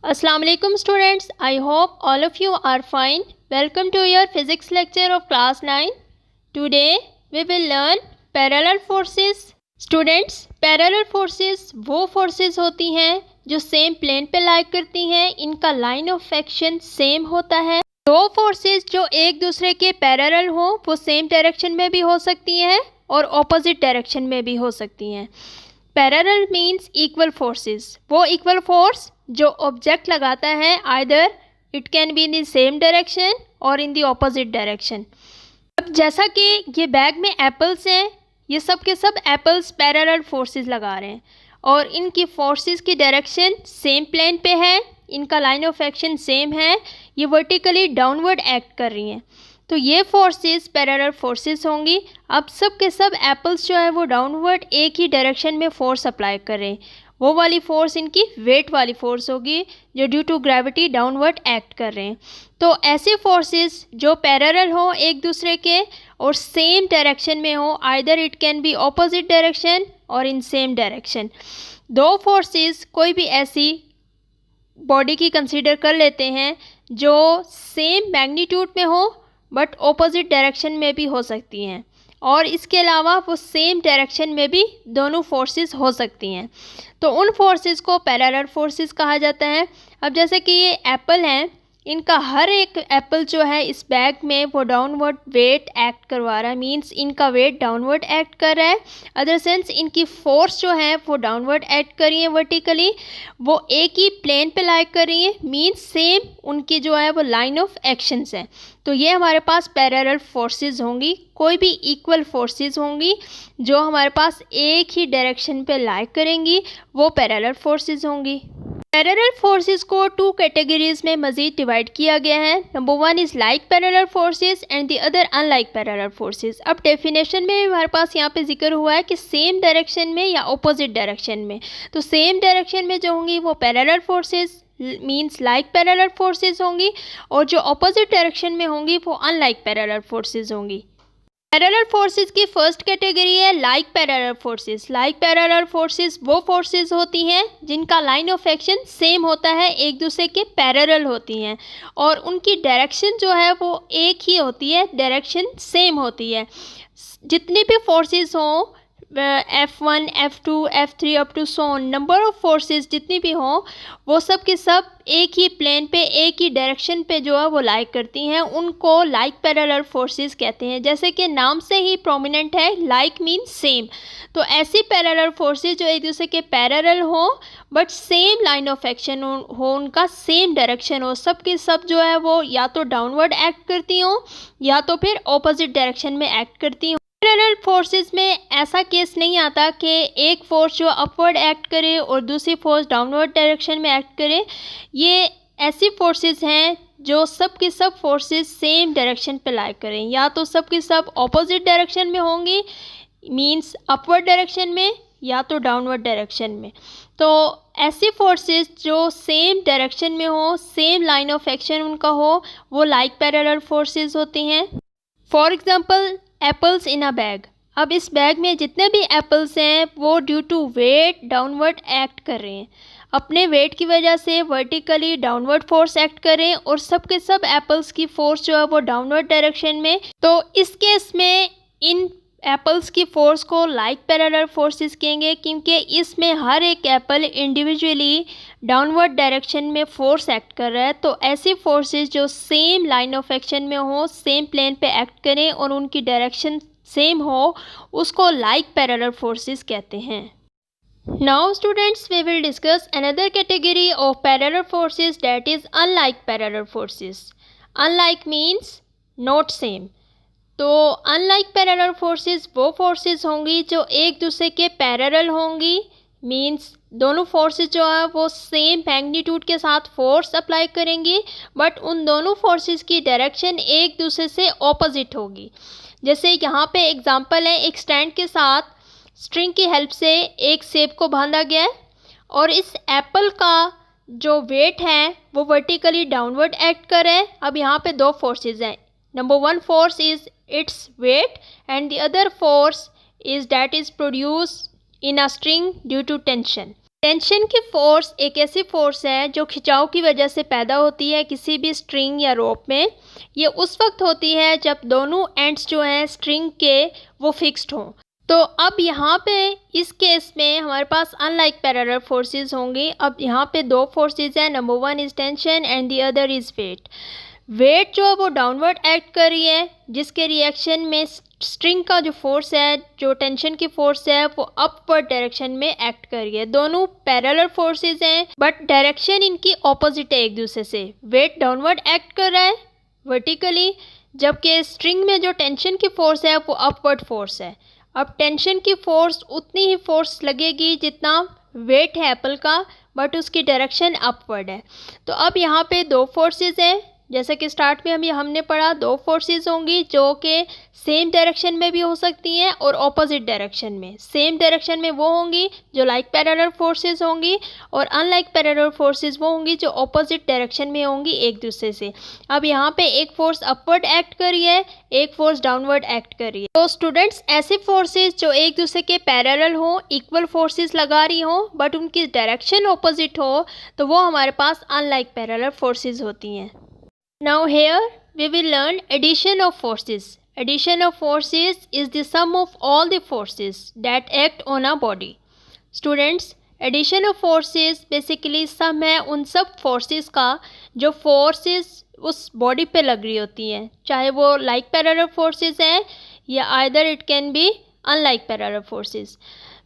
Assalamu alaikum students. I hope all of you are fine. Welcome to your physics lecture of class 9. Today we will learn parallel forces. Students, parallel forces वो forces होती हैं जो same plane पे लाई करती हैं, इनका line of action same होता है। दो फोर्सेस जो एक दूसरे के पैरेलल हो वो सेम डायरेक्शन में भी हो सकती हैं और ऑपोजिट डायरेक्शन में भी हो सकती हैं। पैरेलल मीन्स इक्वल फोर्सेस, वो इक्वल फोर्स जो ऑब्जेक्ट लगाता है either it can be in the same direction और इन द ऑपोजिट डायरेक्शन। अब जैसा कि ये बैग में एप्पल्स हैं, ये सब के सब एप्पल्स पैरेलल फोर्सेस लगा रहे हैं और इनकी फोर्सेस की डायरेक्शन सेम प्लेन पे है, इनका लाइन ऑफ एक्शन सेम है, ये वर्टिकली डाउनवर्ड एक्ट कर रही हैं, तो ये फोर्सेस पैरेलल फोर्सेस होंगी। अब सब के सब एप्पल्स जो है वो डाउनवर्ड एक ही डायरेक्शन में फोर्स अप्लाई कर रहे हैं, वो वाली फोर्स इनकी वेट वाली फोर्स होगी जो due to gravity downward act कर रहे हैं। तो ऐसे फोर्सेस जो पैरेलल हो एक दूसरे के और सेम डायरेक्शन में हो, either it can B opposite direction और इन सेम डायरेक्शन। दो फोर्सेस कोई भी ऐसी बॉडी की कंसीडर कर लेते हैं जो सेम मैग्नीट्यूड में हो बट ऑपोजिट डायरेक्शन में भी हो सकती हैं और इसके अलावा वो सेम डायरेक्शन में भी दोनों फोर्सेस हो सकती हैं, तो उन फोर्सेस को पैरेलल फोर्सेस कहा जाता है। अब जैसे कि ये एप्पल हैं, इनका हर एक एप्पल जो है इस बैग में वो डाउनवर्ड वेट एक्ट करवा रहा है, मींस इनका वेट डाउनवर्ड एक्ट कर रहा है, अदर सेंस इनकी फोर्स जो है वो डाउनवर्ड एक्ट कर रही है वर्टिकली, वो एक ही प्लेन पे लाई कर रही है, मींस सेम उनकी जो है वो लाइन ऑफ एक्शंस है। तो ये हमारे पास पैरेलल फोर्सेस होंगी, कोई भी इक्वल फोर्सेस होंगी जो हमारे पास एक ही डायरेक्शन पे लाई करेंगी, वो पैरेलल फोर्सेस होंगी। पैरेलल फोर्सेस को टू कैटेगरीज में मज़ीद डिवाइड किया गया है। Number one is like parallel forces and the other unlike parallel forces. अब डेफिनेशन में हमारे पास यहाँ पे जिक्र हुआ है कि सेम डायरेक्शन में या ऑपोजिट डायरेक्शन में, तो सेम डायरेक्शन में जो होंगी वो parallel forces means like parallel forces होंगी और जो ऑपोजिट डायरेक्शन में होंगी वो अनलाइक पैरेलल फोर्सेस होंगी। पैरेलल फोर्सेस की फर्स्ट कैटेगरी है like parallel forces. Like parallel forces वो फोर्सेस होती हैं जिनका लाइन ऑफ एक्शन सेम होता है, एक दूसरे के पैरेलल होती हैं और उनकी डायरेक्शन जो है वो एक ही होती है, डायरेक्शन सेम होती है। जितनी भी फोर्सेस हों F1, F2, F3 up to so number of forces जितनी भी हों, वो सब के सब एक ही प्लेन पे एक ही डायरेक्शन पे जो है वो लाइक करती हैं, उनको लाइक पैरेलल फोर्सेस कहते हैं। जैसे कि नाम से ही प्रोमिनेंट है, लाइक मीन्स सेम, तो ऐसी पैरेलल फोर्सेस जो एक दूसरे के पैरेलल हो but same line of action हो, उनका सेम डायरेक्शन हो, सब के सब जो है वो या तो डाउनवर्ड एक्ट करती हों या तो फिर ऑपोजिट डायरेक्शन में एक्ट करती हों। पैरेलल फोर्सेस में ऐसा केस नहीं आता कि एक फोर्स जो अपवर्ड एक्ट करे और दूसरी फोर्स डाउनवर्ड डायरेक्शन में एक्ट करे। ये ऐसी फोर्सेस हैं जो सब के सब फोर्सेस सेम डायरेक्शन पे लाई करें, या तो सब के सब ऑपोजिट डायरेक्शन में होंगी मींस अपवर्ड डायरेक्शन में या तो डाउनवर्ड डायरेक्शन में। तो ऐसी फोर्सेस जो सेम डायरेक्शन में हो, सेम लाइन ऑफ एक्शन उनका हो, वो लाइक पैरेलल फोर्सेस होती हैं। For example apples in a bag. अब इस बैग में जितने भी एप्पल्स हैं वो due to weight downward act कर रहे हैं, अपने वेट की वजह से वर्टिकली डाउनवर्ड फोर्स एक्ट कर रहे हैं और सब के सब एप्पल्स की फोर्स जो है वो डाउनवर्ड डायरेक्शन में। तो इस केस में इन एप्पल्स की फोर्स को लाइक पैरेलल फोर्सेस कहेंगे क्योंकि इसमें हर एक एप्पल इंडिविजुअली डाउनवर्ड डायरेक्शन में फोर्स एक्ट कर रहा है। तो ऐसी फोर्सेस जो सेम लाइन ऑफ एक्शन में हो, सेम प्लेन पे एक्ट करें और उनकी डायरेक्शन सेम हो, उसको लाइक पैरेलल फोर्सेस कहते हैं। Now students, we will discuss another category of parallel forces, that is unlike parallel forces. Unlike means not same. तो अनलाइक पैरेलल फोर्सेस वो फोर्सेस होंगी जो एक दूसरे के पैरेलल होंगी, मींस दोनों फोर्सेस जो है वो सेम मैग्नीट्यूड के साथ फोर्स अप्लाई करेंगी बट उन दोनों फोर्सेस की डायरेक्शन एक दूसरे से ऑपोजिट होगी। जैसे यहाँ पे एग्जांपल है, एक स्टैंड के साथ स्ट्रिंग की हेल्प से एक सेब को बांधा गया है और इस एप्पल का जो वेट है वो वर्टिकली डाउनवर्ड एक्ट कर रहा है। अब यहाँ पे दो फोर्सेस हैं, number one force is its weight and the other force is that is produced in a string due to tension. Tension की फोर्स एक ऐसी फोर्स है जो खिंचाव की वजह से पैदा होती है किसी भी स्ट्रिंग या रोप में। ये उस वक्त होती है जब दोनों एंड्स जो हैं स्ट्रिंग के वो फिक्स्ड हों। तो अब यहाँ पे इस केस में हमारे पास अनलाइक पैरेलल फोर्सेस होंगी। अब यहाँ पे दो फोर्सेस हैं, number one is tension and the other is weight. Weight जो है वो डाउनवर्ड एक्ट कर रही है, जिसके रिएक्शन में स्ट्रिंग का जो फोर्स है, जो टेंशन की फोर्स है, वो अपवर्ड डायरेक्शन में एक्ट कर रही है। दोनों पैरेलल फोर्सेस हैं बट डायरेक्शन इनकी ऑपोजिट है एक दूसरे से। वेट डाउनवर्ड एक्ट कर रहा है वर्टिकली, जबकि स्ट्रिंग में जो टेंशन की फोर्स है वो अपवर्ड फोर्स है। अब टेंशन की फोर्स उतनी ही फोर्स लगेगी जितना वेट है एप्पल का, बट उसकी डायरेक्शन अपवर्ड है। तो अब यहाँ पे दो फोर्सेस हैं, जैसे कि स्टार्ट में हमने पढ़ा, दो फोर्सेस होंगी जो कि सेम डायरेक्शन में भी हो सकती हैं और ऑपोजिट डायरेक्शन में। सेम डायरेक्शन में वो होंगी जो लाइक पैरेलल फोर्सेस होंगी, और अनलाइक पैरेलल फोर्सेस वो होंगी जो ऑपोजिट डायरेक्शन में होंगी एक दूसरे से। अब यहाँ पे एक फोर्स अपवर्ड एक्ट कर रही है, एक फोर्स डाउनवर्ड एक्ट कर रही है। तो स्टूडेंट्स, ऐसे फोर्सेस जो एक दूसरे के पैरेलल हो, इक्वल फोर्सेस लगा रही हो बट उनकी डायरेक्शन ऑपोजिट हो, तो वो हमारे पास अनलाइक पैरेलल फोर्सेस होती हैं। Now here we will learn addition of forces. Addition of forces is the sum of all the forces that act on a body. Students, addition of forces basically sum है उन सब forces का जो forces उस body पे लग रही होती हैं, चाहे वो like parallel forces हैं या either it can be unlike parallel forces.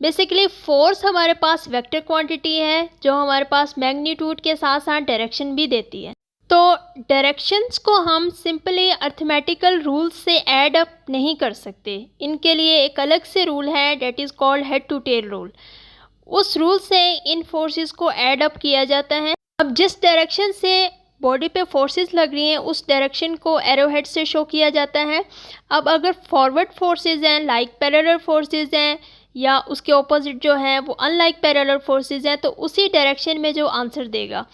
Basically force हमारे पास वेक्टर क्वांटिटी है जो हमारे पास मैग्नीट्यूड के साथ साथ डायरेक्शन भी देती है। तो डायरेक्शंस को हम सिंपली अर्थमेटिकल रूल्स से ऐड अप नहीं कर सकते, इनके लिए एक अलग से रूल है, that is called head to tail rule. उस रूल से इन फोर्सेस को ऐड अप किया जाता है। अब जिस डायरेक्शन से बॉडी पे फोर्सेस लग रही हैं उस डायरेक्शन को एरो हेड से शो किया जाता है। अब अगर फॉरवर्ड फोर्सेस हैं, लाइक पैरेलल फोर्सेस हैं, या उसके ऑपोजिट जो है वो अनलाइक पैरेलल फोर्सेस हैं, तो उसी डायरेक्शन में जो आंसर देगा।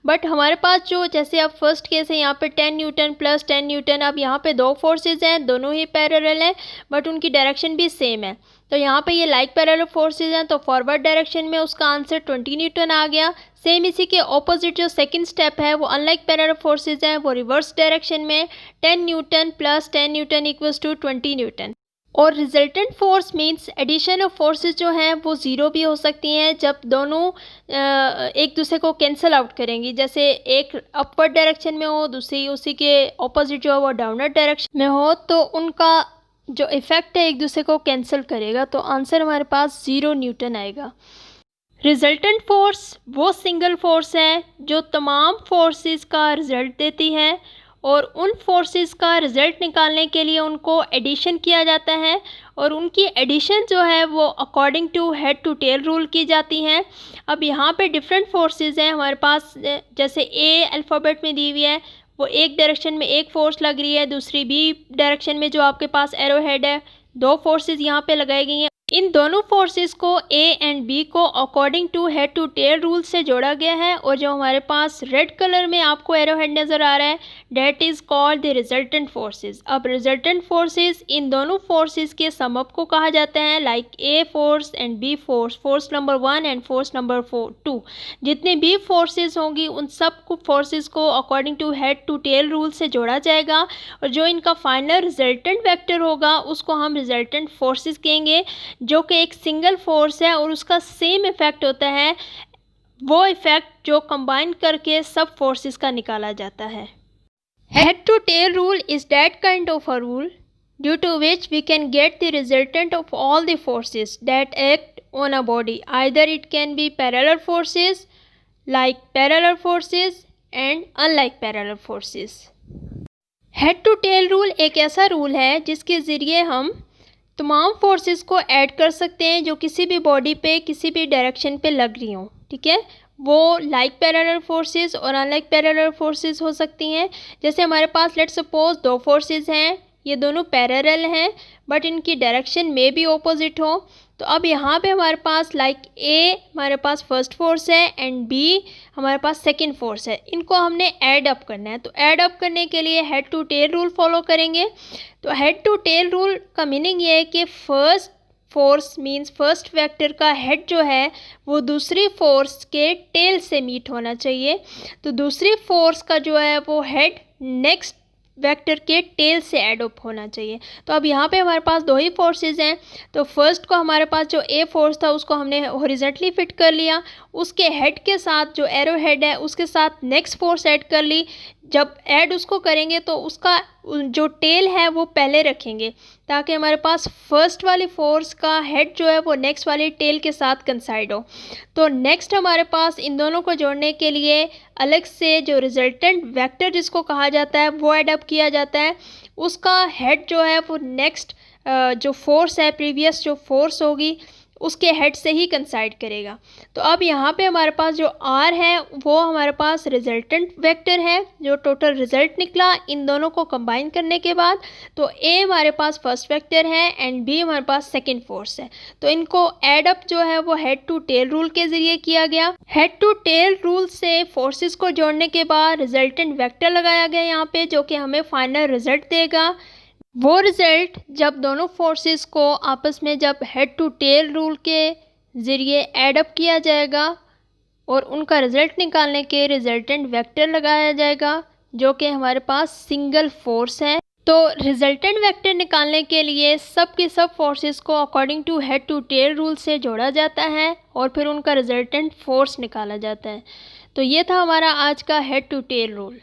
बट हमारे पास जो, जैसे अब फर्स्ट केस है यहाँ पे 10 न्यूटन प्लस 10 न्यूटन, अब यहाँ पे दो फोर्सेस हैं, दोनों ही पैरेलल हैं बट उनकी डायरेक्शन भी सेम है। तो यहाँ पे ये लाइक पैरेलल फोर्सेस हैं, तो फॉरवर्ड डायरेक्शन में उसका आंसर 20 न्यूटन आ गया। सेम इसी के ऑपोजिट जो सेकंड स्टेप है वो अनलाइक पैरेलल फोर्सेस हैं, वो रिवर्स डायरेक्शन में 10 newton plus 10 newton equals to 20 newton. और resultant force means addition of forces जो हैं वो ज़ीरो भी हो सकती हैं जब दोनों एक दूसरे को कैंसिल आउट करेंगी। जैसे एक अपवर्ड डायरेक्शन में हो, दूसरी उसी के ऑपोजिट जो है वो डाउनवर्ड डायरेक्शन में हो, तो उनका जो इफ़ेक्ट है एक दूसरे को कैंसिल करेगा, तो आंसर हमारे पास 0 न्यूटन आएगा। रिजल्टेंट फोर्स वो सिंगल फोर्स है जो तमाम फोर्सेस का रिज़ल्ट देती है, और उन फोर्सेस का रिज़ल्ट निकालने के लिए उनको एडिशन किया जाता है, और उनकी एडिशन जो है वो according to head to tail rule की जाती हैं। अब यहाँ पे डिफरेंट फोर्सेस हैं हमारे पास, जैसे ए अल्फ़ाबेट में दी हुई है, वो एक डायरेक्शन में एक फोर्स लग रही है, दूसरी बी डायरेक्शन में जो आपके पास एरो हेड है, दो फोर्सेस यहाँ पे लगाई गई हैं। इन दोनों फोर्सेस को ए एंड बी को according to head to tail rule से जोड़ा गया है, और जो हमारे पास रेड कलर में आपको एरो हेड नज़र आ रहा है that is called the resultant forces. अब रिजल्टेंट फोर्सेस इन दोनों फोर्सेस के सम अप को कहा जाता है, like A force and B force, force number 1 and force number 2। जितने भी फोर्सेस होंगी उन सब फोर्सेस को according to head to tail rule से जोड़ा जाएगा, और जो इनका फाइनल रिजल्टेंट वेक्टर होगा उसको हम रिजल्टेंट फोर्सेस कहेंगे, जो कि एक सिंगल फोर्स है और उसका सेम इफ़ेक्ट होता है, वो इफ़ेक्ट जो कंबाइन करके सब फोर्सेस का निकाला जाता है। Head to tail rule is that kind of a rule due to which we can get the resultant of all the forces that act on a body, either it can be parallel forces, like parallel forces and unlike parallel forces. Head to tail rule एक ऐसा rule है जिसके ज़रिए हम तमाम forces को add कर सकते हैं जो किसी भी बॉडी पे किसी भी डायरेक्शन पे लग रही हों, ठीक है। वो लाइक पैरेलल फोर्सेस और अनलाइक पैरेलल फोर्सेस हो सकती हैं। जैसे हमारे पास लेट्स सपोज दो फोर्सेस हैं, ये दोनों पैरेलल हैं बट इनकी डायरेक्शन में भी ऑपोजिट हो, तो अब यहाँ पे हमारे पास लाइक ए हमारे पास फर्स्ट फोर्स है एंड बी हमारे पास सेकंड फोर्स है, इनको हमने ऐड अप करना है। तो ऐड अप करने के लिए head to tail rule follow करेंगे। तो हेड टू टेल रूल का मीनिंग ये है कि first force means first vector का हेड जो है वो दूसरी फोर्स के टेल से मीट होना चाहिए। तो दूसरी फोर्स का जो है वो हेड नेक्स्ट वेक्टर के टेल से एड अप होना चाहिए। तो अब यहाँ पे हमारे पास दो ही फोर्सेस हैं। तो फर्स्ट को हमारे पास जो ए फोर्स था उसको हमने हॉरिजॉन्टली फिट कर लिया, उसके हेड के साथ जो एरो हेड है उसके साथ नेक्स्ट फोर्स ऐड कर ली। जब ऐड उसको करेंगे तो उसका जो टेल है वो पहले रखेंगे ताकि हमारे पास फर्स्ट वाली फोर्स का हेड जो है वो नेक्स्ट वाली टेल के साथ कंसाइड हो। तो नेक्स्ट हमारे पास इन दोनों को जोड़ने के लिए अलग से जो रिजल्टेंट वेक्टर जिसको कहा जाता है वो ऐड अप किया जाता है। उसका हेड जो है वो नेक्स्ट जो फोर्स है प्रीवियस जो फोर्स होगी उसके हेड से ही कंसाइड करेगा। तो अब यहाँ पे हमारे पास जो आर है वो हमारे पास रिजल्टेंट वेक्टर है जो टोटल रिजल्ट निकला इन दोनों को कंबाइन करने के बाद। तो ए हमारे पास फर्स्ट वेक्टर है एंड बी हमारे पास सेकंड फोर्स है। तो इनको एड अप जो है वो हेड टू टेल रूल के ज़रिए किया गया। हेड टू टेल रूल से फोर्सेस को जोड़ने के बाद रिजल्टेंट वेक्टर लगाया गया यहाँ पे जो कि हमें फाइनल रिजल्ट देगा। वो रिज़ल्ट जब दोनों फोर्सेस को आपस में जब हेड टू टेल रूल के ज़रिए ऐड अप किया जाएगा और उनका रिज़ल्ट निकालने के रिजल्टेंट वेक्टर लगाया जाएगा जो कि हमारे पास सिंगल फोर्स है। तो रिजल्टेंट वेक्टर निकालने के लिए सब के सब फोर्सेस को according to head to tail rule से जोड़ा जाता है और फिर उनका रिजल्टेंट फोर्स निकाला जाता है। तो ये था हमारा आज का हेड टू टेल रूल।